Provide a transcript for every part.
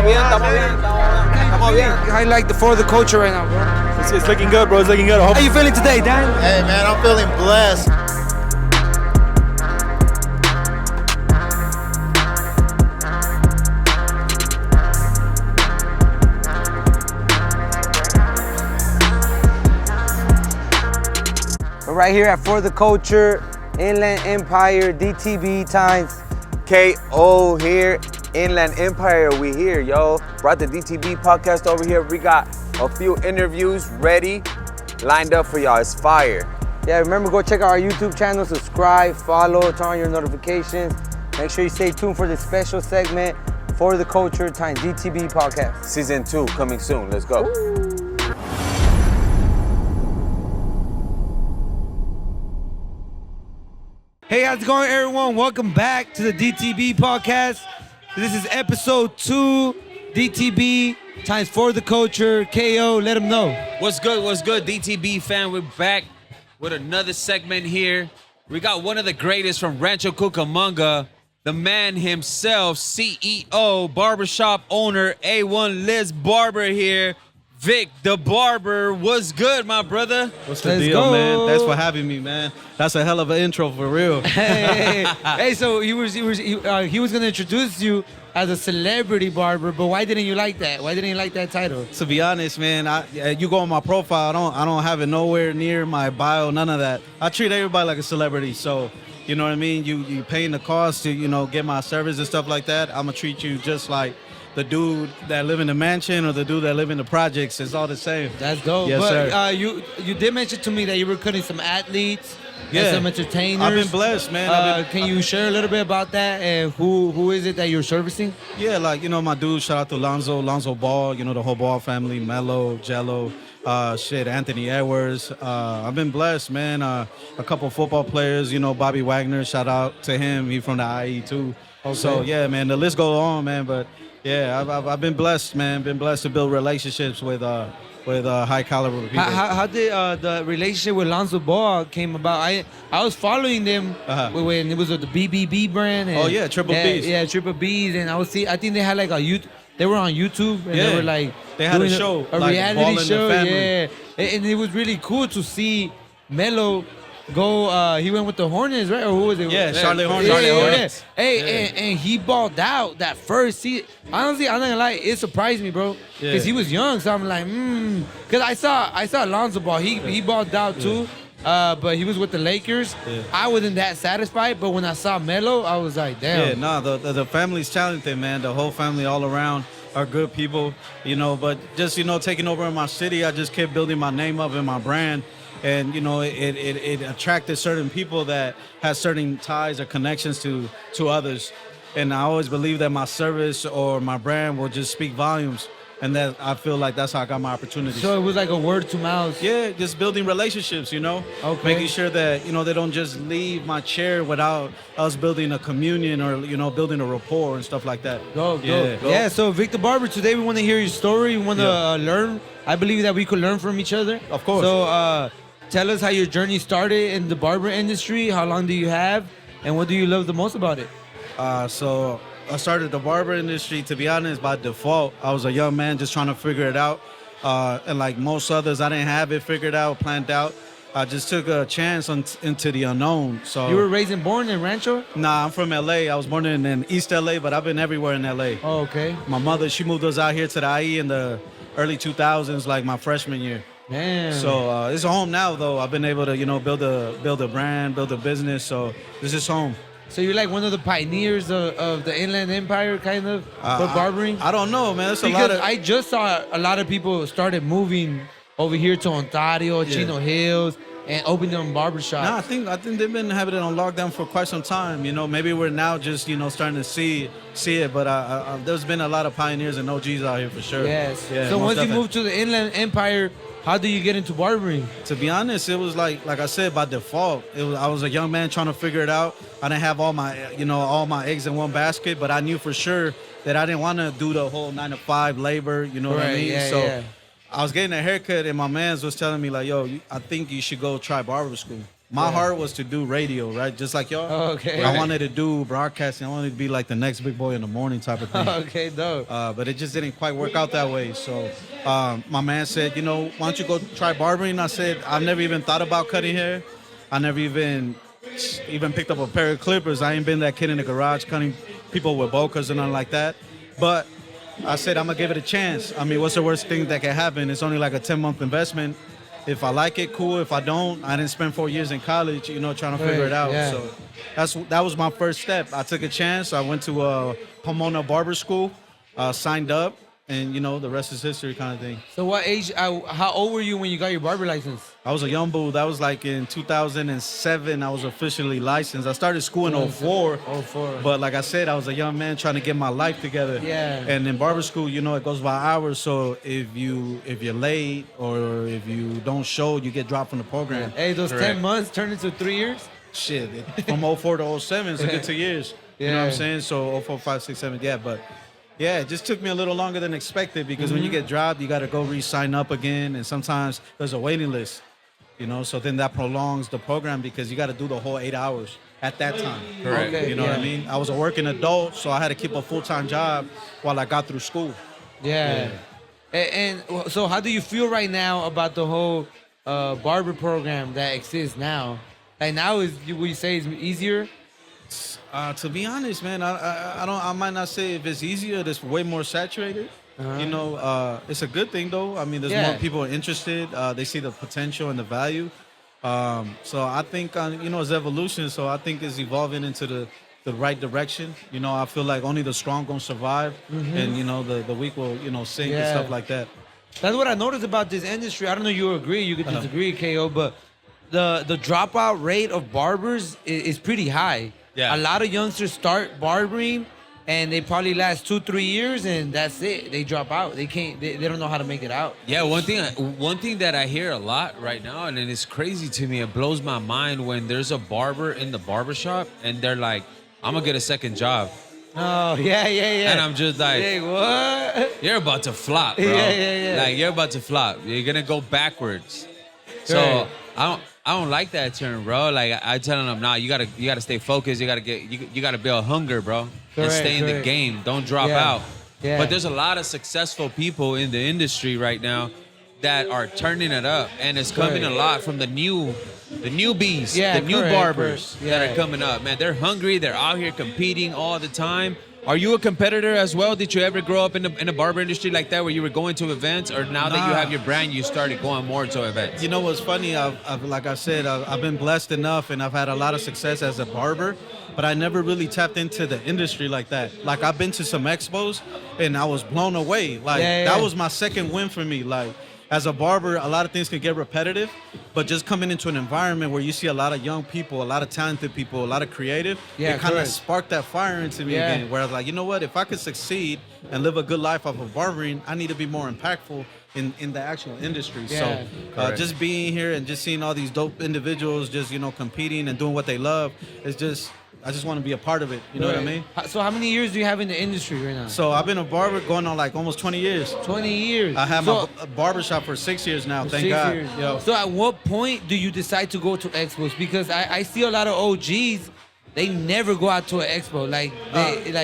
Estamos bien. How you like the For the Culture right now, bro? It's looking good, bro. It's looking good. How you feeling today, Dan? Hey, man, I'm feeling blessed. We're right here at For the Culture, Inland Empire, DTB times KO here. Inland Empire, we here, yo. Brought the DTB podcast over here. We got a few interviews ready, lined up for y'all. It's fire. Yeah, remember, go check out our YouTube channel, subscribe, follow, turn on your notifications. Make sure you stay tuned for this special segment, For the Culture times DTB podcast. Season 2 coming soon. Let's go. Ooh. Hey, how's it going, everyone? Welcome back to the DTB podcast. This is episode 2, DTB times For the Culture, KO, let them know. What's good, DTB fan? We're back with another segment here. We got one of the greatest from Rancho Cucamonga, the man himself, CEO, barbershop owner, A1 Liz Barber here. Vic the Barber, what's good, my brother? What's the deal, man? Thanks for having me, man. That's a hell of an intro for real. Hey, so he was gonna introduce you as a celebrity barber, but why didn't you like that? Why didn't you like that title? To be honest, man, you go on my profile, I don't have it nowhere near my bio, none of that. I treat everybody like a celebrity, so you know what I mean. You paying the cost to get my service and stuff like that. I'm gonna treat you just like the dude that live in the mansion or the dude that live in the projects. It's all the same. That's dope. Yes, but sir. You did mention to me that you were cutting some athletes, and some entertainers. I've been blessed, man. Can you share a little bit about that and who is it that you're servicing? Yeah, like my dude. Shout out to Lonzo Ball. The whole Ball family, Melo, Jello. Anthony Edwards. I've been blessed, man. A couple football players, Bobby Wagner. Shout out to him. He from the IE too. Okay. So yeah, man. The list goes on, man. But yeah, I've been blessed, man. Been blessed to build relationships with high caliber people. How did the relationship with Lonzo Ball came about? I was following them when it was with the BBB brand. And Triple B's. Yeah, Triple B's, and I think they had like they were on YouTube and they were like they had a show, a like reality show. Yeah, and it was really cool to see Melo go. He went with the Hornets, right? Or who was it? Yeah, Charlotte Hornets. Hey, and he balled out that first season. Honestly, I'm not gonna lie, it surprised me, bro, because he was young. So I'm like, because I saw Lonzo Ball. He balled out too. But he was with the Lakers. Yeah. I wasn't that satisfied, but when I saw Melo, I was like, damn. Yeah, the family's talented, man. The whole family all around are good people, But just, taking over in my city, I just kept building my name up and my brand. And, it attracted certain people that had certain ties or connections to others. And I always believe that my service or my brand will just speak volumes. And that I feel like that's how I got my opportunities. So it was like a word to mouth. Yeah, just building relationships, Okay. Making sure that, they don't just leave my chair without us building a communion or, building a rapport and stuff like that. Dope. Yeah, so Vic the Barber, today we want to hear your story. We want to learn. I believe that we could learn from each other. Of course. So tell us how your journey started in the barber industry. How long do you have? And what do you love the most about it? So I started the barber industry, to be honest, by default. I was a young man just trying to figure it out. And like most others, I didn't have it figured out, planned out. I just took a chance into the unknown. So you were raised and born in Rancho? Nah, I'm from LA. I was born in East LA, but I've been everywhere in LA. Oh, okay. My mother, she moved us out here to the IE in the early 2000s, like my freshman year. Man. So it's a home now, though. I've been able to, build a brand, build a business. So this is home. So you're like one of the pioneers of the Inland Empire, kind of, for barbering? I don't know, man. Because I just saw a lot of people started moving over here to Ontario, Chino Hills, and opening them barbershops. No, I think they've been having it on lockdown for quite some time. Maybe we're now just starting to see it. But there's been a lot of pioneers and OGs out here for sure. Yes. Yeah, so once you moved to the Inland Empire, how do you get into barbering? To be honest, it was like I said, by default. I was a young man trying to figure it out. I didn't have all my eggs in one basket, but I knew for sure that I didn't want to do the whole 9-to-5 labor. You know what I mean? Yeah. I was getting a haircut, and my mans was telling me like, "Yo, I think you should go try barber school." My heart was to do radio, right? Just like y'all. Oh, okay. I wanted to do broadcasting. I wanted to be like the next big boy in the morning type of thing. Okay, dope. But it just didn't quite work out that way. So my man said, you know, why don't you go try barbering? I said, I've never even thought about cutting hair. I never even picked up a pair of clippers. I ain't been that kid in the garage cutting people with bokehs and nothing like that. But I said, I'm going to give it a chance. I mean, what's the worst thing that can happen? It's only like a 10-month investment. If I like it, cool. If I don't, I didn't spend 4 years in college, you know, trying to figure it out. Yeah. So that was my first step. I took a chance. I went to Pomona Barber School, signed up, and, you know, the rest is history kind of thing. So what age, how old were you when you got your barber license? I was a young bull. That was like in 2007, I was officially licensed. I started school in 04. 04. But like I said, I was a young man trying to get my life together. Yeah. And in barber school, you know, it goes by hours. So if you're late or if you don't show, you get dropped from the program. Hey, those 10 months turned into 3 years? Shit, from 04 to 07, it's a good 2 years. You know what I'm Yeah. saying? So 04, 5, 6, 7, yeah. But yeah, it just took me a little longer than expected because when you get dropped, you got to go re-sign up again. And sometimes there's a waiting list, you know? So then that prolongs the program because you got to do the whole 8 hours at that time. Correct. Okay, You know what I yeah. mean? I was a working adult, so I had to keep a full-time job while I got through school. Yeah. And so how do you feel right now about the whole barber program that exists now? Like now, would you say it's easier? To be honest, man, I might not say if it's easier. It's way more saturated. You know, it's a good thing though. I mean, there's more people interested. They see the potential and the value. So I think you know, it's evolution. So I think it's evolving into the right direction. You know, I feel like only the strong gonna survive, and you know, the weak will, you know, sink and stuff like that. That's what I noticed about this industry. I don't know if you agree, you could disagree, KO, but the dropout rate of barbers is pretty high. Yeah. A lot of youngsters start barbering and they probably last 2-3 years and that's it. They drop out. They don't know how to make it out. Yeah, one thing that I hear a lot right now, and it's crazy to me, it blows my mind when there's a barber in the barbershop and they're like, I'm gonna get a second job. Oh, yeah. And I'm just like, Hey, what? you're about to flop, bro. Yeah. Like, you're about to flop. You're gonna go backwards. So Right. I don't like that term, bro. Like I telling them, nah, you gotta stay focused. You gotta build hunger, bro, and Correct, stay in the correct. game. Don't drop Yeah. out. Yeah. But there's a lot of successful people in the industry right now that are turning it up, and it's coming a lot from the newbies, Yeah, the new correct, barbers correct. that Yeah. are coming up. Man, they're hungry. They're out here competing all the time. Are you a competitor as well? Did you ever grow up in the barber industry like that, where you were going to events, or now that you Nah. have your brand, you started going more to events? You know what's funny? I've like I said, I've been blessed enough, and I've had a lot of success as a barber, but I never really tapped into the industry like that. Like I've been to some expos, and I was blown away. Like that was my second win for me. Like as a barber, a lot of things can get repetitive, but just coming into an environment where you see a lot of young people, a lot of talented people, a lot of creative, it kind of correct. sparked that fire into me again. Where I was like, you know what? If I could succeed and live a good life off of barbering, I need to be more impactful in the actual industry. Yeah. So just being here and just seeing all these dope individuals just, you know, competing and doing what they love, it's just, I just want to be a part of it. You know what I mean? So how many years do you have in the industry right now? So I've been a barber going on like almost 20 years. 20 years. I have So- my barbershop for 6 years now, thank 6 God. years. Yo. So at what point do you decide to go to expos? Because I see a lot of OGs, they never go out to an expo.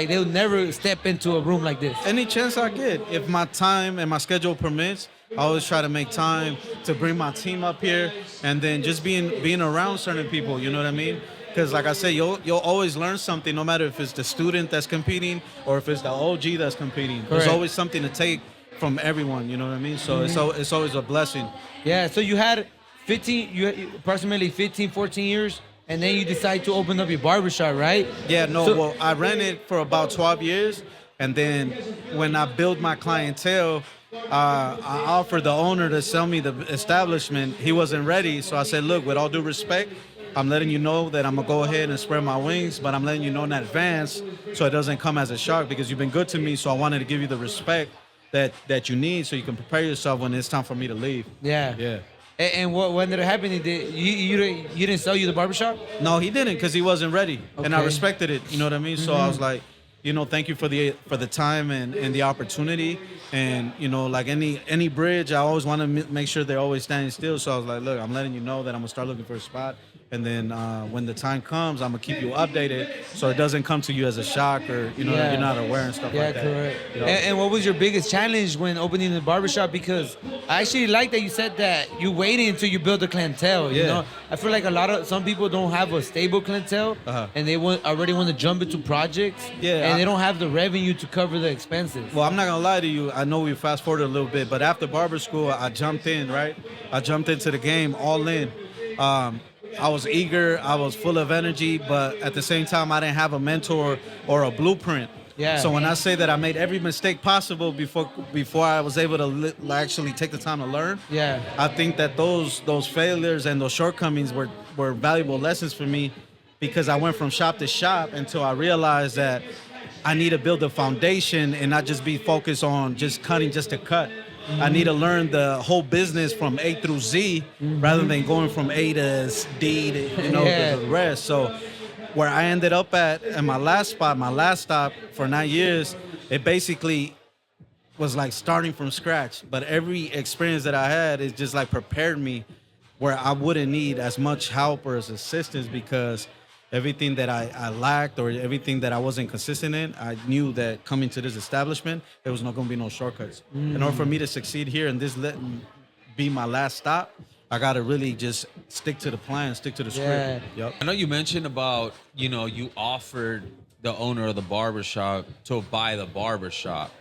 They'll never step into a room like this. Any chance I get, if my time and my schedule permits, I always try to make time to bring my team up here, and then just being around certain people, you know what I mean? Because like I said, you'll always learn something, no matter if it's the student that's competing or if it's the OG that's competing. There's Correct. always something to take from everyone, you know what I mean? So it's always a blessing. Yeah, so you had approximately 15, 14 years, and then you decide to open up your barbershop, right? Yeah, no, So- well, I ran it for about 12 years, and then when I built my clientele, I offered the owner to sell me the establishment. He wasn't ready, so I said, look, with all due respect, I'm letting you know that I'm gonna go ahead and spread my wings, but I'm letting you know in advance so it doesn't come as a shock, because you've been good to me, so I wanted to give you the respect that you need so you can prepare yourself when it's time for me to leave. Yeah. Yeah. And when did it happen? You didn't sell you the barbershop? No, he didn't, because he wasn't ready, and I Okay. respected it. You know what I mean? So I was like, you know, thank you for the time and the opportunity. And you know, like any bridge, I always want to make sure they're always standing still. So I was like, look, I'm letting you know that I'm gonna start looking for a spot, And then when the time comes, I'm gonna keep you updated, so it doesn't come to you as a shock or you're not aware and stuff like that. Yeah, correct. You know? And what was your biggest challenge when opening the barbershop? Because I actually like that you said that you waited until you build a clientele. You Yeah. know, I feel like some people don't have a stable clientele, and they already want to jump into projects, and they don't have the revenue to cover the expenses. Well, I'm not gonna lie to you. I know we fast forwarded a little bit, but after barber school, I jumped in, right? I jumped into the game all in. I was eager, I was full of energy, but at the same time, I didn't have a mentor or a blueprint. Yeah. So when I say that I made every mistake possible before I was able to actually take the time to learn, Yeah. I think that those failures and those shortcomings were valuable lessons for me, because I went from shop to shop until I realized that I need to build a foundation and not just be focused on just cutting just to cut. I need to learn the whole business from A through Z rather than going from A to D to the rest. So where I ended up at my last stop for 9 years, it basically was like starting from scratch. But every experience that I had is just like prepared me where I wouldn't need as much help or as assistance, because everything that I lacked or everything that I wasn't consistent in, I knew that coming to this establishment, there was not going to be no shortcuts. In order for me to succeed here and this be my last stop, I got to really just stick to the plan, stick to the script. Yep. I know you mentioned about, you offered the owner of the barbershop to buy the barbershop.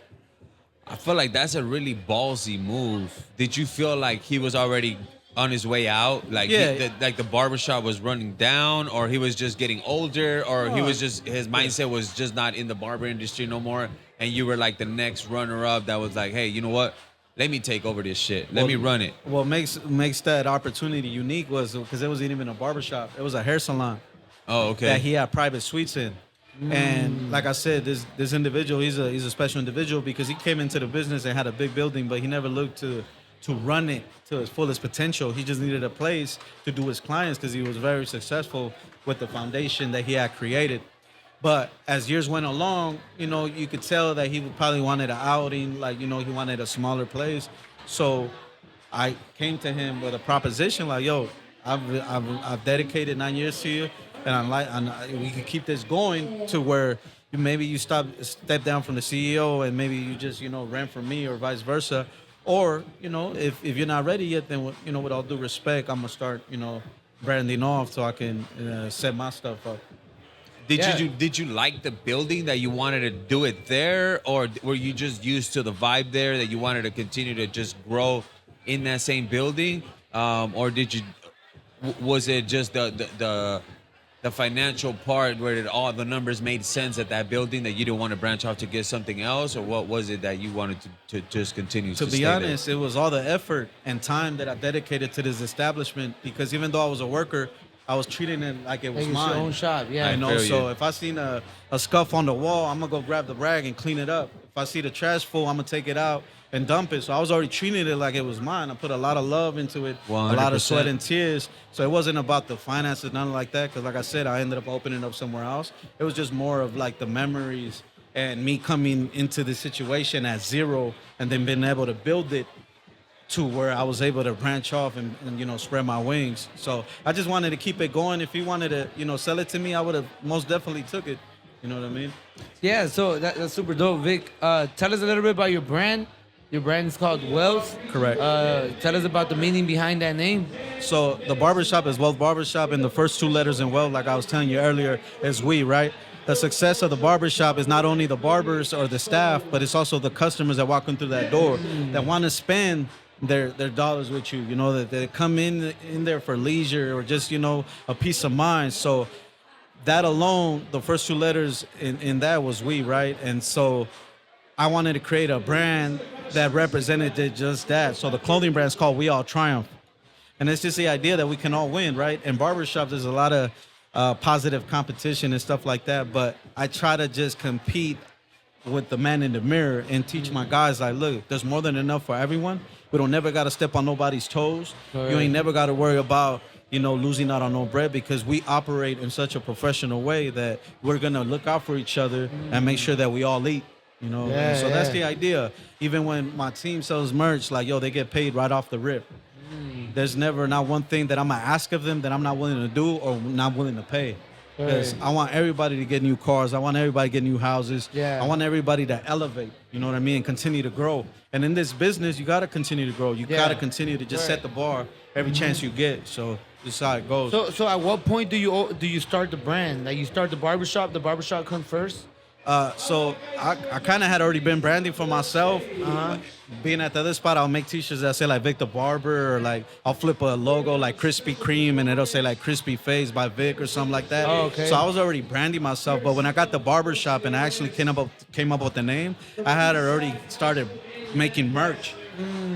I feel like that's a really ballsy move. Did you feel like he was already on his way out? Like, like the barbershop was running down, or he was just getting older, or he was just, his mindset was just not in the barber industry no more, and you were like the next runner-up that was like, hey, you know what? Let me take over this shit. Let me run it. What makes that opportunity unique was because it wasn't even a barbershop. It was a hair salon. Oh, okay. That he had private suites in. And like I said, this individual, he's a special individual because he came into the business and had a big building, but he never looked to run it to its fullest potential. He just needed a place to do his clients because he was very successful with the foundation that he had created. But as years went along, you could tell that he probably wanted an outing, like, he wanted a smaller place. So I came to him with a proposition like, yo, I've dedicated 9 years to you, and we could keep this going to where maybe you step down from the CEO and maybe you just, rent from me or vice versa. Or, if you're not ready yet, then, with all due respect, I'm going to start, branding off so I can set my stuff up. Did you like the building that you wanted to do it there, or were you just used to the vibe there that you wanted to continue to just grow in that same building, or was it just the financial part where all the numbers made sense at that building that you didn't want to branch off to get something else, or what was it that you wanted to just continue to be honest, it was all the effort and time that I dedicated to this establishment, because even though I was a worker, I was treating it like it was mine. Your own shop, yeah. I know. So if I seen a scuff on the wall, I'm gonna go grab the rag and clean it up. If I see the trash full, I'm gonna take it out and dump it. So I was already treating it like it was mine. I put a lot of love into it, 100%. a lot of sweat and tears. So it wasn't about the finances, nothing like that. Because like I said, I ended up opening up somewhere else. It was just more of like the memories and me coming into the situation at zero and then being able to build it to where I was able to branch off and spread my wings. So I just wanted to keep it going. If he wanted to, sell it to me, I would have most definitely took it. You know what I mean? Yeah, so that's super dope. Vic, tell us a little bit about your brand. Your brand is called Wealth. Correct. Tell us about the meaning behind that name. So the barbershop is Wealth Barbershop, and the first two letters in Wealth, like I was telling you earlier, is we, right? The success of the barbershop is not only the barbers or the staff, but it's also the customers that walk in through that door that want to spend their dollars with you, that they come in there for leisure or just, a peace of mind. So that alone, the first two letters in that was we, right? And so I wanted to create a brand that represented just that. So the clothing brand is called We All Triumph. And it's just the idea that we can all win, right? In barbershops, there's a lot of positive competition and stuff like that, but I try to just compete with the man in the mirror and teach my guys, like, look, there's more than enough for everyone. We don't never got to step on nobody's toes. Correct. You ain't never got to worry about, losing out on no bread, because we operate in such a professional way that we're going to look out for each other and make sure that we all eat, So that's the idea. Even when my team sells merch, like, they get paid right off the rip. there's never not one thing that I'm gonna ask of them that I'm not willing to do or not willing to pay. Because I want everybody to get new cars. I want everybody to get new houses. Yeah. I want everybody to elevate, you know what I mean, and continue to grow. And in this business, you got to continue to grow. You got to continue to just set the bar every chance you get. So this is how it goes. So at what point do you start the brand? Like you start the barbershop comes first? So I kind of had already been branding for myself. Being at the other spot, I'll make T-shirts that say like VIC the Barber, or like I'll flip a logo like Krispy Kreme and it'll say like Crispy Face by Vic or something like that. Oh, okay. So I was already branding myself, but when I got the barber shop and I actually came up with the name, I had already started making merch.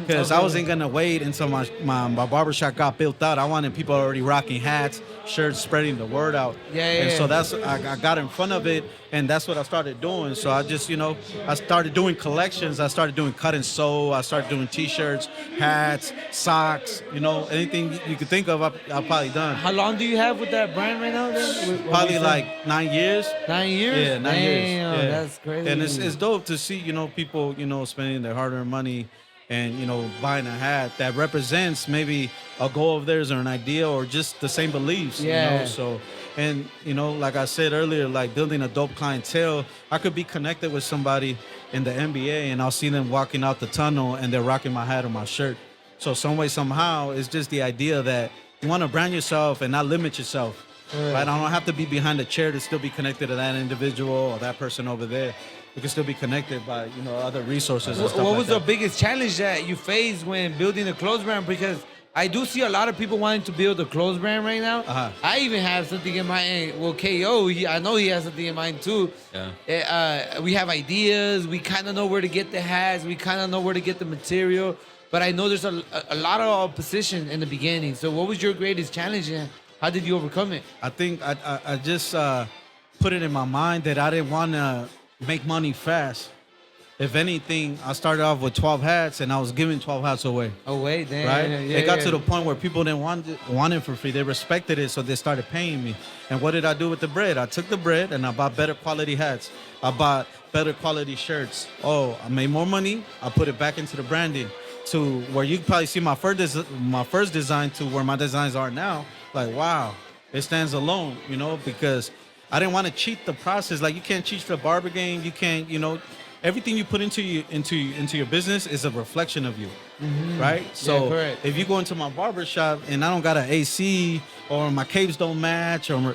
Because I wasn't gonna wait until my barbershop got built out. I wanted people already rocking hats, shirts, spreading the word out. And so I got in front of it, and that's what I started doing. So I just, I started doing collections. I started doing cut and sew. I started doing T-shirts, hats, socks. Anything you could think of, I've probably done. How long do you have with that brand right now? Then? Probably like 9 years. 9 years? Yeah, 9 years. Yeah. That's crazy. And it's dope to see, people, spending their hard-earned money and, buying a hat that represents maybe a goal of theirs or an idea or just the same beliefs, So, and, like I said earlier, like building a dope clientele, I could be connected with somebody in the NBA and I'll see them walking out the tunnel and they're rocking my hat or my shirt. So some way, somehow, it's just the idea that you want to brand yourself and not limit yourself. Right? I don't have to be behind a chair to still be connected to that individual or that person over there. We can still be connected by, other resources and stuff What was like the that. biggest challenge that you faced when building a clothes brand? Because I do see a lot of people wanting to build a clothes brand right now. I even have something in mind. Well, KO, I know he has something in mind too. We have ideas. We kind of know where to get the hats. We kind of know where to get the material. But I know there's a lot of opposition in the beginning. So what was your greatest challenge and how did you overcome it? I think I just put it in my mind that I didn't want to make money fast. If anything, I started off with 12 hats and I was giving 12 hats away. Oh, wait, damn. Right? Yeah, it got to the point where people didn't want it for free. They respected it, so they started paying me. And what did I do with the bread? I took the bread and I bought better quality hats. I bought better quality shirts. Oh, I made more money. I put it back into the branding to where you probably see my first design to where my designs are now. Like, wow, it stands alone, because I didn't want to cheat the process. Like, you can't cheat the barber game. You can't, everything you put into your business is a reflection of you, right? So if you go into my barber shop and I don't got an AC or my capes don't match or,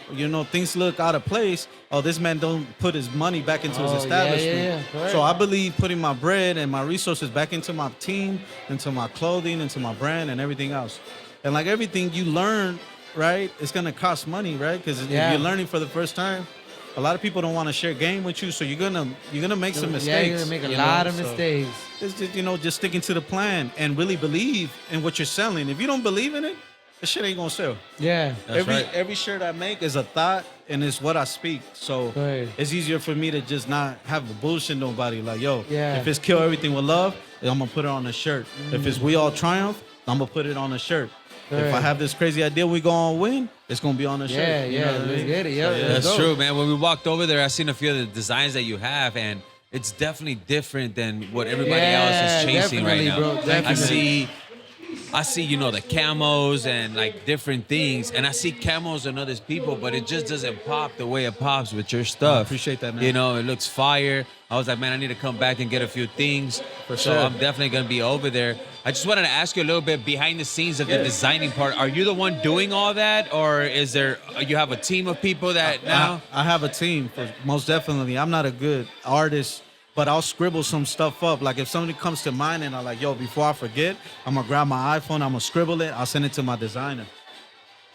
things look out of place, oh, this man don't put his money back into his establishment. So I believe putting my bread and my resources back into my team, into my clothing, into my brand and everything else. And like everything you learn, right, it's going to cost money, right? Because if you're learning for the first time, a lot of people don't want to share game with you, so you're gonna make some mistakes. Yeah, you're gonna make a lot of mistakes. It's just, just sticking to the plan and really believe in what you're selling. If you don't believe in it, the shit ain't gonna sell. Yeah, every shirt I make is a thought and it's what I speak. So it's easier for me to just not have to bullshit nobody. Like, yo, if it's kill everything with love, I'm gonna put it on a shirt. If it's we all triumph, I'm gonna put it on a shirt. If I have this crazy idea we gonna win, it's gonna be on the shirt. Let's get it. That's true, man. When we walked over there, I seen a few of the designs that you have, and it's definitely different than what everybody else is chasing right now. Bro, I see, the camos and like different things, and I see camos in other people, but it just doesn't pop the way it pops with your stuff. I appreciate that, man. It looks fire. I was like, man, I need to come back and get a few things. So I'm definitely gonna be over there. I just wanted to ask you a little bit behind the scenes of the designing part. Are you the one doing all that, or is you have a team of people that now? I have a team, most definitely. I'm not a good artist, but I'll scribble some stuff up. Like if somebody comes to mind and I'm like, yo, before I forget, I'm gonna grab my iPhone, I'm gonna scribble it, I'll send it to my designer.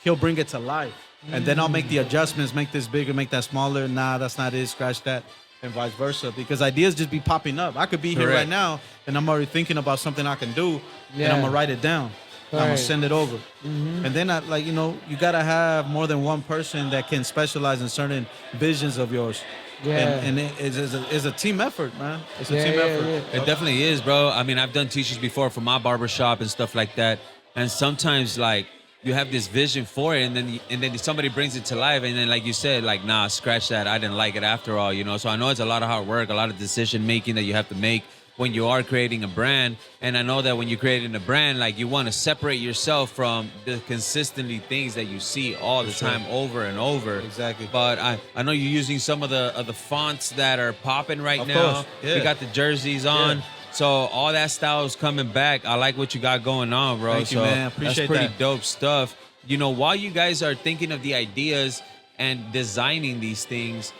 He'll bring it to life. And then I'll make the adjustments, make this bigger, make that smaller. Nah, that's not it, scratch that, and vice versa. Because ideas just be popping up. I could be here right now and I'm already thinking about something I can do and I'm gonna write it down. I'm gonna send it over. And then you gotta have more than one person that can specialize in certain visions of yours. And it's a team effort, man. It's a team effort. It definitely is, bro. I mean, I've done t-shirts before for my barbershop and stuff like that. And sometimes, like, you have this vision for it, and then somebody brings it to life, and then, like you said, like, nah, scratch that. I didn't like it after all, So I know it's a lot of hard work, a lot of decision making that you have to make. when you are creating a brand. And I know that when you're creating a brand, like you want to separate yourself from the consistently things that you see all the time over and over. Exactly. But I know you're using some of the fonts that are popping right Of now. course, yeah. We got the jerseys on. Yeah. So all that style is coming back. I like what you got going on, bro. Thank you, so man. Appreciate that's pretty that. dope stuff. You know, while you guys are thinking of the ideas and designing these things,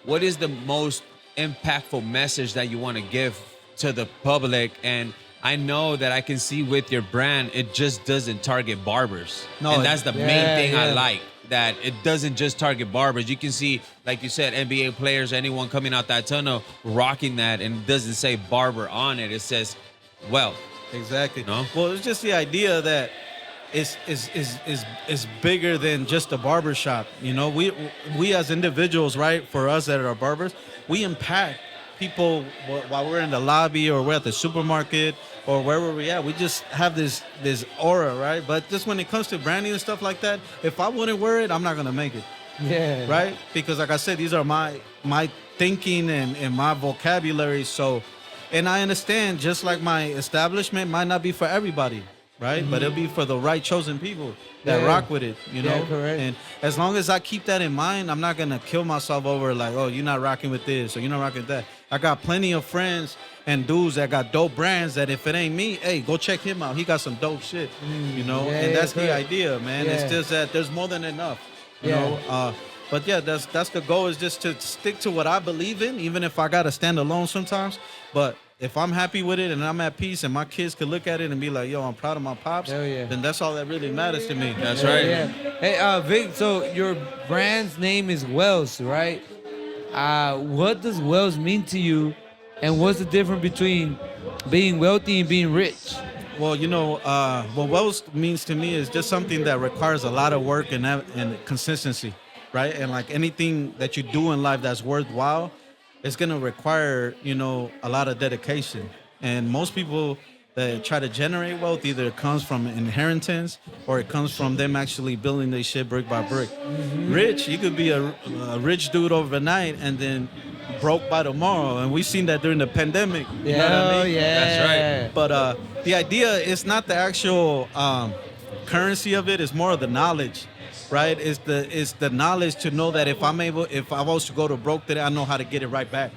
what is the most impactful message that you want to give to the public? And I know that I can see with your brand, it just doesn't target barbers. No, and that's the main yeah, thing I yeah. like, that it doesn't just target barbers. You can see, like you said, NBA players, anyone coming out that tunnel rocking that, and it doesn't say barber on it. It says wealth. Exactly. No? Well, it's just the idea that it's bigger than just a barber shop. You know, we as individuals, right? For us that are barbers, we impact people while we're in the lobby or we're at the supermarket or wherever we're at. We just have this aura, right? But just when it comes to branding and stuff like that, if I wouldn't wear it, I'm not gonna make it. Yeah. Right? Because like I said, these are my thinking and my vocabulary. So, and I understand, just like my establishment might not be for everybody, right? But it'll be for the right chosen people that Yeah. rock with it, you know? Yeah, correct. And as long as I keep that in mind, I'm not gonna kill myself over like, oh, you're not rocking with this or you're not rocking with that. I got plenty of friends and dudes that got dope brands that if it ain't me, hey, go check him out. He got some dope shit, you know? Yeah, and yeah, that's the correct. idea, man. Yeah. It's just that there's more than enough, you Yeah. know? But yeah, that's the goal, is just to stick to what I believe in, even if I gotta stand alone sometimes. But if I'm happy with it and I'm at peace and my kids could look at it and be like, yo, I'm proud of my pops, Hell yeah. then that's all that really matters to me. That's right. Yeah. Hey, Vic, so your brand's name is Wells, right? What does Wells mean to you? And what's the difference between being wealthy and being rich? Well, you know, what wealth means to me is just something that requires a lot of work and consistency, right? And like anything that you do in life that's worthwhile, it's gonna require, you know, a lot of dedication. And most people that try to generate wealth, either it comes from inheritance or it comes from them actually building their shit brick by brick. Rich, you could be a rich dude overnight and then broke by tomorrow. And we've seen that during the pandemic. You know what I mean? Yeah. That's right. But the idea is not the actual currency of it; it's more of the knowledge, right? It's the knowledge to know that if I was to go to broke today, I know how to get it right back.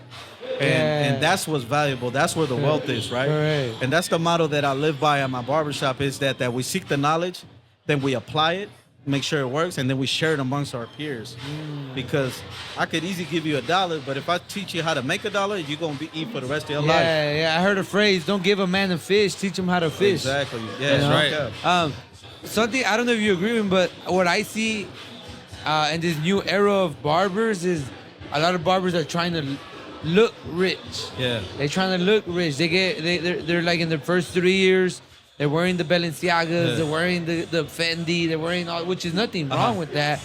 And that's what's valuable. That's where the wealth is, right? Correct. And that's the motto that I live by at my barbershop, is that we seek the knowledge, then we apply it, make sure it works, and then we share it amongst our peers. Because I could easily give you $1, but if I teach you how to make $1, you're gonna eat for the rest of your life. Yeah, I heard a phrase, don't give a man a fish, teach him how to fish. Exactly. Yeah, You know? That's right. Something, I don't know if you agree with me, but what I see in this new era of barbers is a lot of barbers are trying to look rich. Yeah. They're trying to look rich. They're like in their first 3 years, they're wearing the Balenciagas, Yeah. they're wearing the Fendi, they're wearing all, which is nothing wrong with that.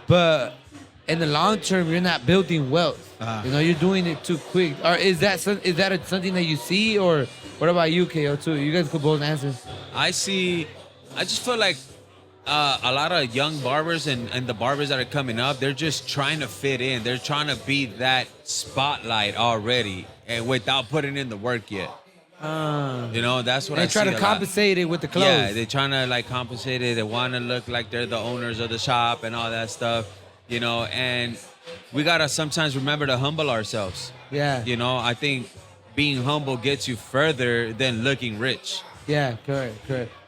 But in the long term, you're not building wealth. You know, you're doing it too quick. Or is that something that you see? Or what about you, KO, too? You guys could both answer. I just feel like a lot of young barbers and the barbers that are coming up, they're just trying to fit in. They're trying to be that spotlight already, and without putting in the work yet. You know, that's what They I try see to a lot. compensate it with the clothes. Yeah, they're trying to like compensate it. They want to look like they're the owners of the shop and all that stuff, you know. And we gotta sometimes remember to humble ourselves. Yeah. You know, I think being humble gets you further than looking rich. Yeah, correct.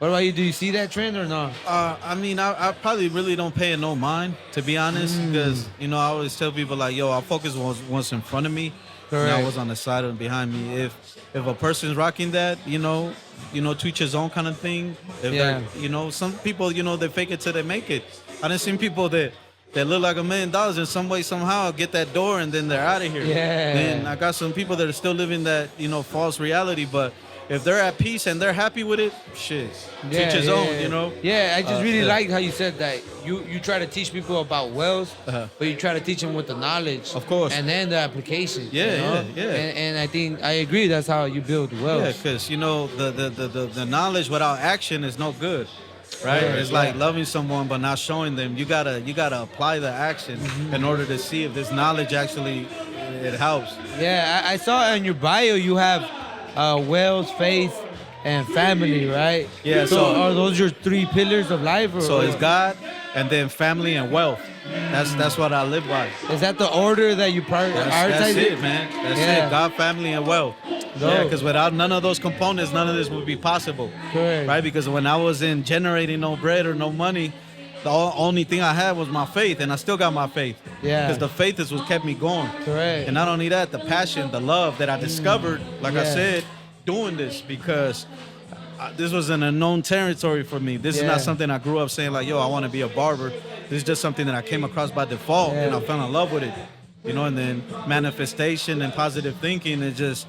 What about you? Do you see that trend or not? I mean, I probably really don't pay it no mind, to be honest, because, you know, I always tell people like, yo, I'll focus what's in front of me, Correct. not what's on the side and behind me. If a person's rocking that, you know, to each his own kind of thing. If Yeah. you know, some people, you know, they fake it till they make it. I done seen people that look like $1 million in some way, somehow get that door and then they're out of here. Yeah. Then I got some people that are still living that, you know, false reality, but if they're at peace and they're happy with it, shit, Yeah, teach his yeah, own, yeah. you know? Yeah, I just really yeah. like how you said that. You try to teach people about wealth, Uh-huh. but you try to teach them with the knowledge. Of course. And then the application. Yeah, you know? yeah. And I think I agree that's how you build wealth. Yeah, because, you know, the knowledge without action is no good, right? Yeah, It's yeah. like loving someone but not showing them. You gotta apply the action in order to see if this knowledge actually, it helps. Yeah, I saw on your bio you have wealth, faith, and family, right? Yeah, So, so- are those your 3 pillars of life? Or, So it's God, and then family and wealth. That's what I live by. Is that the order that you prioritize? That's it, man. That's Yeah. it. God, family, and wealth. Dope. Yeah, because without none of those components, none of this would be possible. Correct. Right? Because when I was in generating no bread or no money, the only thing I had was my faith, and I still got my faith. Yeah. Because the faith is what kept me going. Correct. And not only that, the passion, the love that I discovered, like I Yeah. said, doing this, because this was an unknown territory for me. This is Yeah. not something I grew up saying like, yo, I want to be a barber. This is just something that I came across by default, and Yeah. I fell in love with it. You know, and then manifestation and positive thinking, it just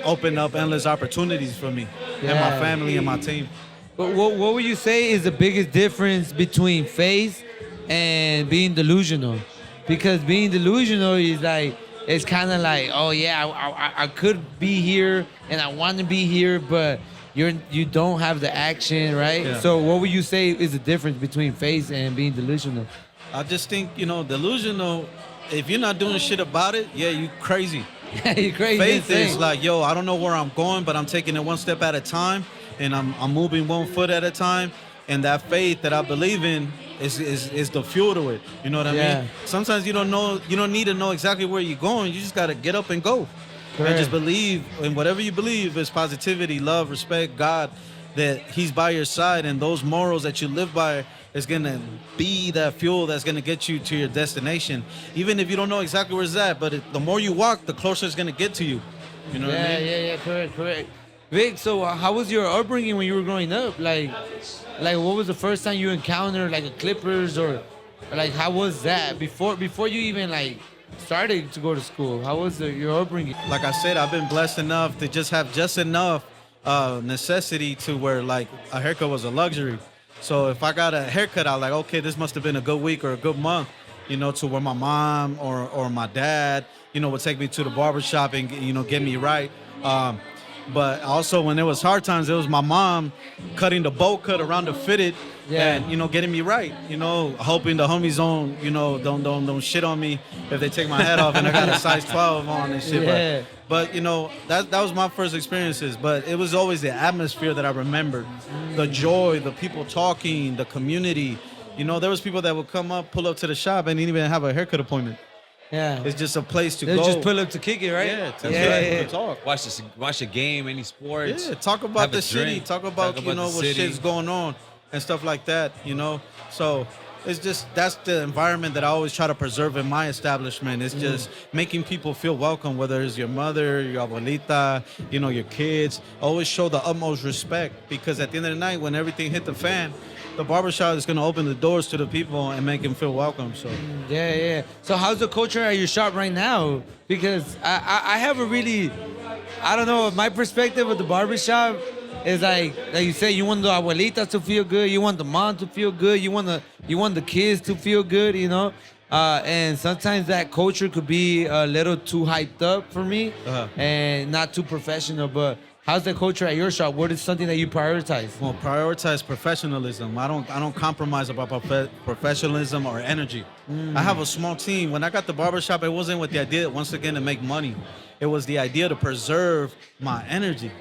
opened up endless opportunities for me and my Yeah. family and my team. But what would you say is the biggest difference between faith and being delusional? Because being delusional is like, it's kind of like, oh yeah, I could be here and I want to be here, but you don't have the action, right? Yeah. So what would you say is the difference between faith and being delusional? I just think, you know, delusional, if you're not doing shit about it, yeah, you crazy. You're crazy. Faith insane. is like, yo, I don't know where I'm going, but I'm taking it one step at a time, and I'm moving 1 foot at a time. And that faith that I believe in is the fuel to it. You know what I Yeah. mean? Sometimes you don't need to know exactly where you're going. You just gotta get up and go. Correct. And just believe in whatever you believe is positivity, love, respect, God, that He's by your side, and those morals that you live by is gonna be that fuel that's gonna get you to your destination. Even if you don't know exactly where it's at, but the more you walk, the closer it's gonna get to you. You know what I mean? Yeah, correct. Vic, so how was your upbringing when you were growing up? Like what was the first time you encountered like a Clippers, or like how was that before you even like started to go to school? How was your upbringing? Like I said, I've been blessed enough to just have just enough necessity to where like a haircut was a luxury. So if I got a haircut, I was like, okay, this must have been a good week or a good month, you know, to where my mom or my dad, you know, would take me to the barbershop and, you know, get me right. But also when there was hard times, it was my mom cutting the bowl cut around the fitted, Yeah. and, you know, getting me right, you know, hoping the homies don't shit on me if they take my hat off and I got a size 12 on and shit. Yeah. But you know, that was my first experiences, but it was always the atmosphere that I remembered. The joy, the people talking, the community. You know, there was people that would come up, pull up to the shop and didn't even have a haircut appointment. Yeah. It's just a place to They'll go. just pull up to kick it, right? Yeah, to, yeah. to talk. Watch the game, any sports. Yeah, talk about have a the city. drink, Talk about you know the what city. shit's going on and stuff like that. You know, so it's just that's the environment that I always try to preserve in my establishment. It's just making people feel welcome, whether it's your mother, your abuelita, you know, your kids. Always show the utmost respect, because at the end of the night, when everything hit the fan, the barbershop is going to open the doors to the people and make them feel welcome. So Yeah. So how's the culture at your shop right now? Because I have a really, I don't know, my perspective of the barbershop is like you say, you want the abuelitas to feel good, you want the mom to feel good, you want the kids to feel good, you know? And sometimes that culture could be a little too hyped up for me and not too professional. But how's the culture at your shop? What is something that you prioritize? well, prioritize professionalism. I don't compromise about professionalism or energy. I have a small team. When I got the barbershop, it wasn't with the idea, once again, to make money. It was the idea to preserve my energy.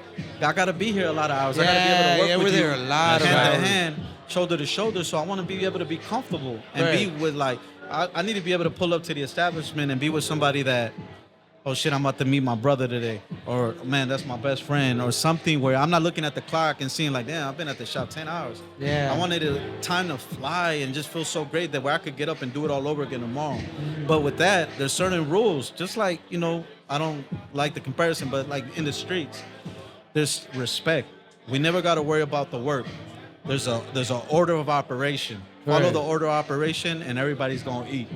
I got to be here a lot of hours. I got to be able to work we're with there you a lot of hand hours. to hand, shoulder to shoulder. So I want to be able to be comfortable and Right. be with like, I need to be able to pull up to the establishment and be with somebody that, oh shit, I'm about to meet my brother today. Or man, that's my best friend. Or something where I'm not looking at the clock and seeing like, damn, I've been at the shop 10 hours. Yeah. I wanted time to fly and just feel so great that where I could get up and do it all over again tomorrow. But with that, there's certain rules. Just like, you know, I don't like the comparison, but like in the streets, there's respect. We never got to worry about the work. There's a order of operation. Follow Right. the order of operation and everybody's going to eat.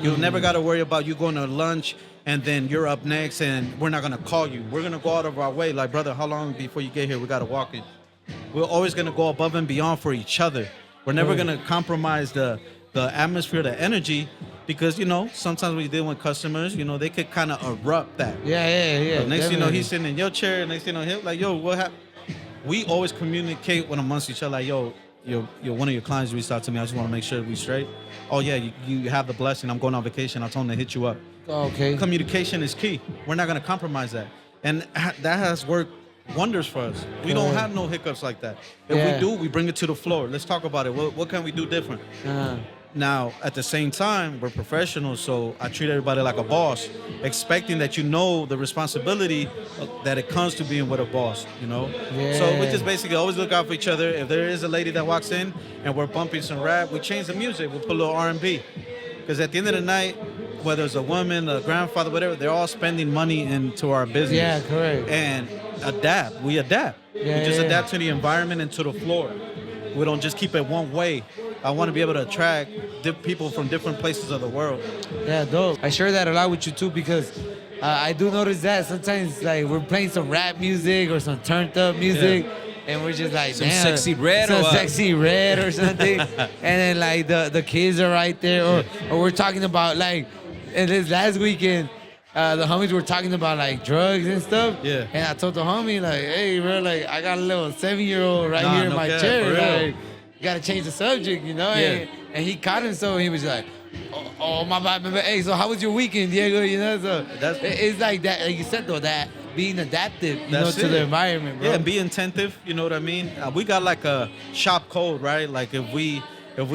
You've never got to worry about you going to lunch and then you're up next and we're not going to call you. We're going to go out of our way. Like, brother, how long before you get here? We got to walk in. We're always going to go above and beyond for each other. We're never going to compromise the atmosphere, the energy, because, you know, sometimes when you deal with customers, you know, they could kind of erupt that. Yeah. So next thing you know, definitely. he's sitting in your chair. Next thing you know, him like, yo, what happened? We always communicate with amongst each other. Like, yo, one of your clients reached out to me. I just want to make sure we straight. Oh yeah, you have the blessing. I'm going on vacation. I told him to hit you up. Okay. Communication is key. We're not gonna compromise that, and that has worked wonders for us. We don't have no hiccups like that. If Yeah. we do, we bring it to the floor. Let's talk about it. What can we do different? Now, at the same time, we're professionals, so I treat everybody like a boss, expecting that you know the responsibility that it comes to being with a boss, you know? Yeah. So we just basically always look out for each other. If there is a lady that walks in and we're bumping some rap, we change the music. We put a little R&B. Because at the end of the night, whether it's a woman, a grandfather, whatever, they're all spending money into our business. Yeah, correct. And adapt. We adapt. Yeah, we just yeah. adapt to the environment and to the floor. We don't just keep it one way. I want to be able to attract people from different places of the world. Yeah, dope. I share that a lot with you too because I do notice that sometimes like we're playing some rap music or some turned up music. And we're just like, Some damn, Sexy Red or some what? Sexy Red or something. And then like the kids are right there, or we're talking about like, and this last weekend, the homies were talking about like drugs and stuff. Yeah. And I told the homie like, hey bro, like I got a little 7-year-old right Nah, here in no my cap, chair. for real. Like, you gotta change the subject, you know? Yeah. And he caught himself and he was like, oh my bad, hey, so how was your weekend, Diego? You know, so it's like that, like you said though, that being adaptive, you know, That's to the it. environment, bro. Yeah, and be attentive. You know what I mean? We got like a shop code, right? Like if we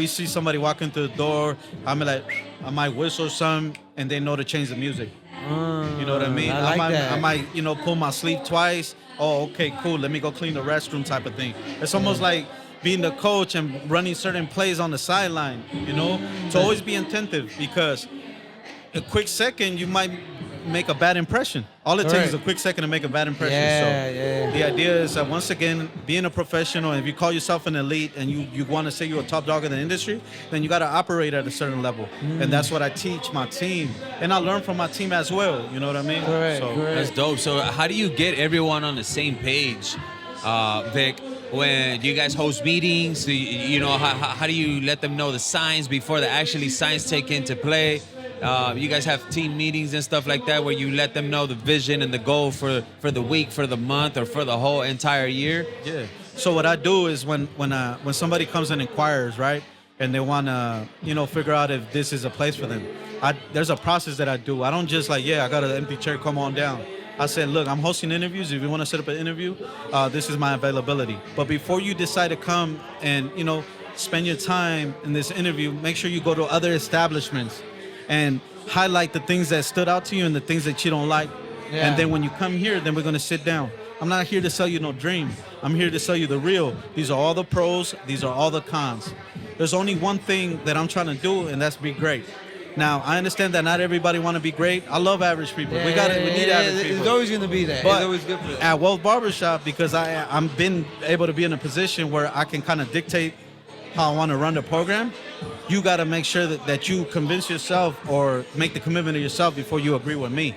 see somebody walking through the door, I might whistle some, and they know to change the music. You know what I mean? I like that. I might, pull my sleeve twice. Oh, okay, cool. Let me go clean the restroom, type of thing. It's almost like being the coach and running certain plays on the sideline. You know, to always be attentive because a quick second you might make a bad impression. All it takes is a quick second to make a bad impression. Yeah. The idea is that once again, being a professional, if you call yourself an elite and you want to say you're a top dog in the industry, then you got to operate at a certain level. And that's what I teach my team. And I learn from my team as well. You know what I mean? Correct. That's dope. So how do you get everyone on the same page, Vic? When you guys host meetings, how do you let them know the signs before the actually signs take into play? You guys have team meetings and stuff like that where you let them know the vision and the goal for the week, for the month, or for the whole entire year? Yeah. So what I do is when somebody comes and inquires, right, and they want to, figure out if this is a place for them, there's a process that I do. I don't just like, I got an empty chair, come on down. I said, look, I'm hosting interviews. If you want to set up an interview, this is my availability. But before you decide to come and, spend your time in this interview, make sure you go to other establishments and highlight the things that stood out to you and the things that you don't like. Yeah. And then when you come here, then we're going to sit down. I'm not here to sell you no dream. I'm here to sell you the real. These are all the pros. These are all the cons. There's only one thing that I'm trying to do, and that's be great. Now, I understand that not everybody want to be great. I love average people. We need average people. It's always going to be that. But it's always good for that. at Wealth Barbershop, because I'm been able to be in a position where I can kind of dictate how I want to run the program, you got to make sure that you convince yourself or make the commitment to yourself before you agree with me.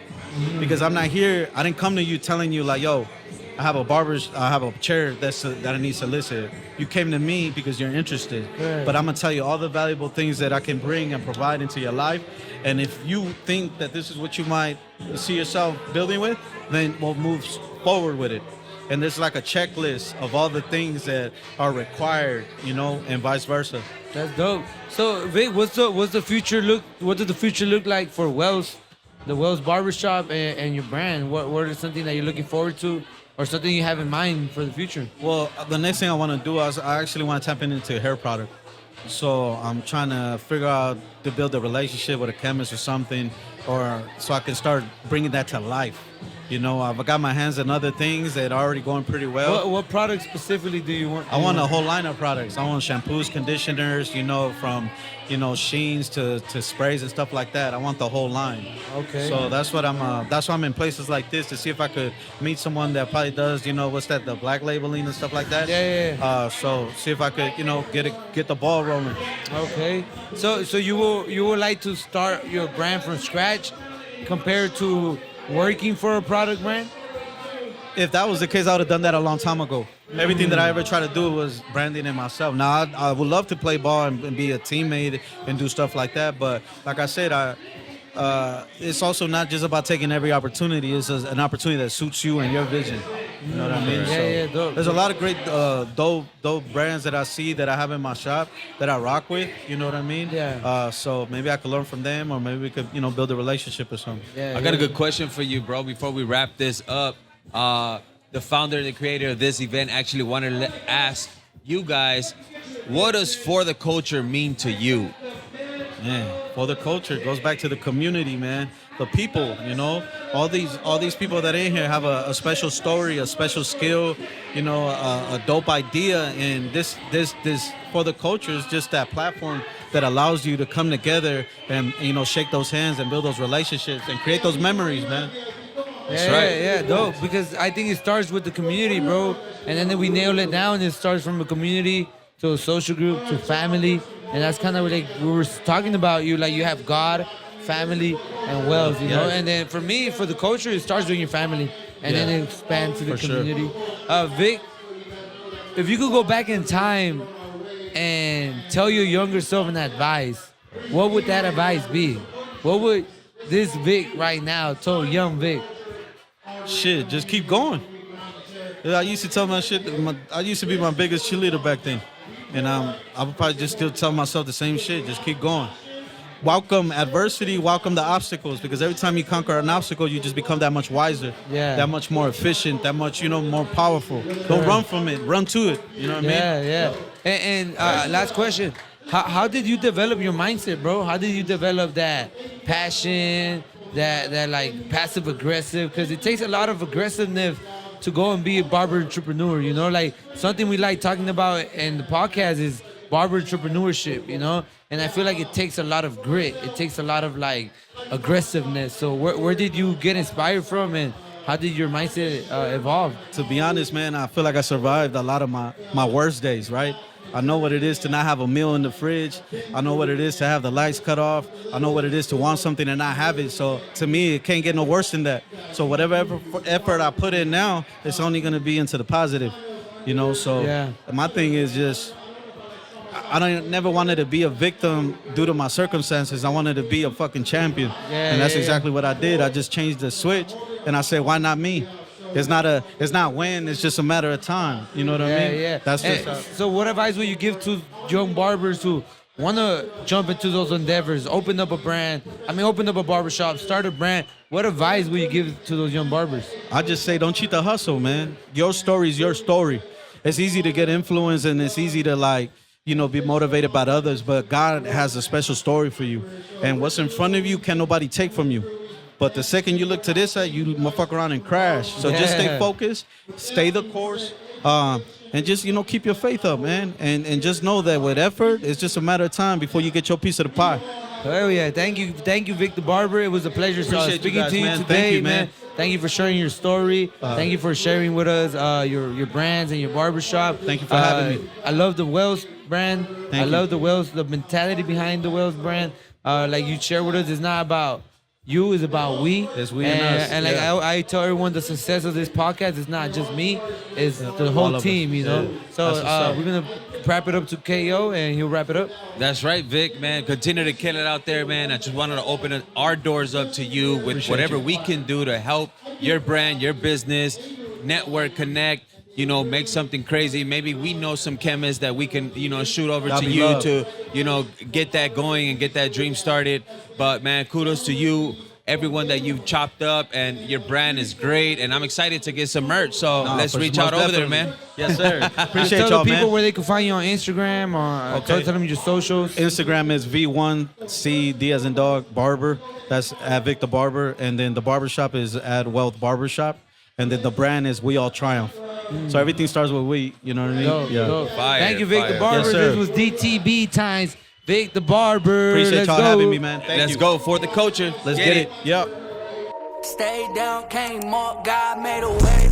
Because I'm not here, I didn't come to you telling you like, yo, I have a chair that I need solicited. You came to me because you're interested. Right. But I'm going to tell you all the valuable things that I can bring and provide into your life. And if you think that this is what you might see yourself building with, then we'll move forward with it. And there's like a checklist of all the things that are required, and vice versa. That's dope. So Vic, what's the future look? What does the future look like for Wells, the Wells Barbershop, and your brand? What is something that you're looking forward to, or something you have in mind for the future? Well, the next thing I want to do is I actually want to tap into hair product. So I'm trying to figure out to build a relationship with a chemist or something, or so I can start bringing that to life. I've got my hands on other things that are already going pretty well. What product specifically do you want? I want a whole line of products. I want shampoos, conditioners, from, sheens to sprays and stuff like that. I want the whole line. Okay. So that's why I'm in places like this to see if I could meet someone that probably does, what's that, the black labeling and stuff like that. Yeah. So see if I could, get the ball rolling. Okay. So you would like to start your brand from scratch compared to working for a product brand? If that was the case, I would have done that a long time ago. Everything that I ever tried to do was branding it myself. Now, I would love to play ball and be a teammate and do stuff like that. But like I said, it's also not just about taking every opportunity. It's an opportunity that suits you and your vision. You know what I mean? Yeah, dope. There's a lot of great dope brands that I see that I have in my shop that I rock with. You know what I mean? Yeah. So maybe I could learn from them, or maybe we could, build a relationship or something. Yeah. I got a good question for you, bro, before we wrap this up. the founder and the creator of this event, actually wanted to ask you guys, what does For the Culture mean to you? Man, for the culture, it goes back to the community, man. The people, you know, all these people that are in here have a special story, a special skill, you know, a dope idea, and this For the Culture is just that platform that allows you to come together and, you know, shake those hands and build those relationships and create those memories, man. Yeah, dope. Because I think it starts with the community, bro, and then we nail it down. It starts from a community to a social group to family. And that's kind of like we were talking about. You have God, family, and wealth, you know. And then for me, for the culture, it starts with your family, and then it expands to the community. Sure. Vic, if you could go back in time and tell your younger self an advice, what would that advice be? What would this Vic right now tell young Vic? Shit, just keep going. I used to tell my shit. I used to be my biggest cheerleader back then. And I would probably just still tell myself the same shit. Just keep going. Welcome adversity, welcome the obstacles, because every time you conquer an obstacle, you just become that much wiser, that much more efficient, that much, you know, more powerful. Don't run from it, run to it. You know what I mean? Yeah. And last question. How did you develop your mindset, bro? How did you develop that passion, that like passive aggressive? Because it takes a lot of aggressiveness to go and be a barber entrepreneur, you know, like something we like talking about in the podcast is barber entrepreneurship, you know, and I feel like it takes a lot of grit. It takes a lot of like aggressiveness. So where did you get inspired from, and how did your mindset evolve? To be honest, man, I feel like I survived a lot of my worst days, right? I know what it is to not have a meal in the fridge. I know what it is to have the lights cut off. I know what it is to want something and not have it. So to me, it can't get no worse than that. So whatever effort I put in now, it's only going to be into the positive, you know? So my thing is just, I never wanted to be a victim due to my circumstances. I wanted to be a fucking champion. And that's exactly what I did. I just changed the switch and I said, why not me? It's not when, it's just a matter of time. You know what I mean? Yeah. That's just so what advice would you give to young barbers who want to jump into those endeavors, open up a barbershop, start a brand? What advice would you give to those young barbers? I just say, don't cheat the hustle, man. Your story is your story. It's easy to get influenced and it's easy to like, you know, be motivated by others, but God has a special story for you. And what's in front of you can nobody take from you. But the second you look to this side, you motherfucker around and crash. So just stay focused, stay the course, and just, you know, keep your faith up, man. And just know that with effort, it's just a matter of time before you get your piece of the pie. Oh yeah, thank you, Vic the Barber. It was a pleasure speaking to you today, man. Thank you for sharing your story. Thank you for sharing with us your brands and your barbershop. Thank you for having me. I love the Wells brand. I love the Wells, the mentality behind the Wells brand. Like you share with us, it's not about you, is about we. It's we and us. And like I tell everyone, the success of this podcast is not just me, it's the whole team, you know. So we're gonna wrap it up to KO and he'll wrap it up. That's right, Vic, man. Continue to kill it out there, man. I just wanted to open our doors up to you with whatever we can do to help your brand, your business, network, connect, you know, make something crazy. Maybe we know some chemists that we can, you know, shoot over to you to, you know, get that going and get that dream started. But man, kudos to you, everyone that you've chopped up, and your brand is great. And I'm excited to get some merch. So let's reach out over there, man. Yes, sir. Appreciate y'all, y'all, man. People man. where they can find you on Instagram or tell them your socials. Instagram is V1CD as in dog barber. That's at Vic the Barber. And then the barbershop is at Wealth Barbershop. And then the brand is We All Triumph. So everything starts with we, you know what I mean? Dope. Thank you, Vic the Barber. Yes, this was DTB times Vic the Barber. Appreciate y'all having me, man. Thank Let's you. go for the culture. Let's get it. Yep. Stay down, came up, God made a way.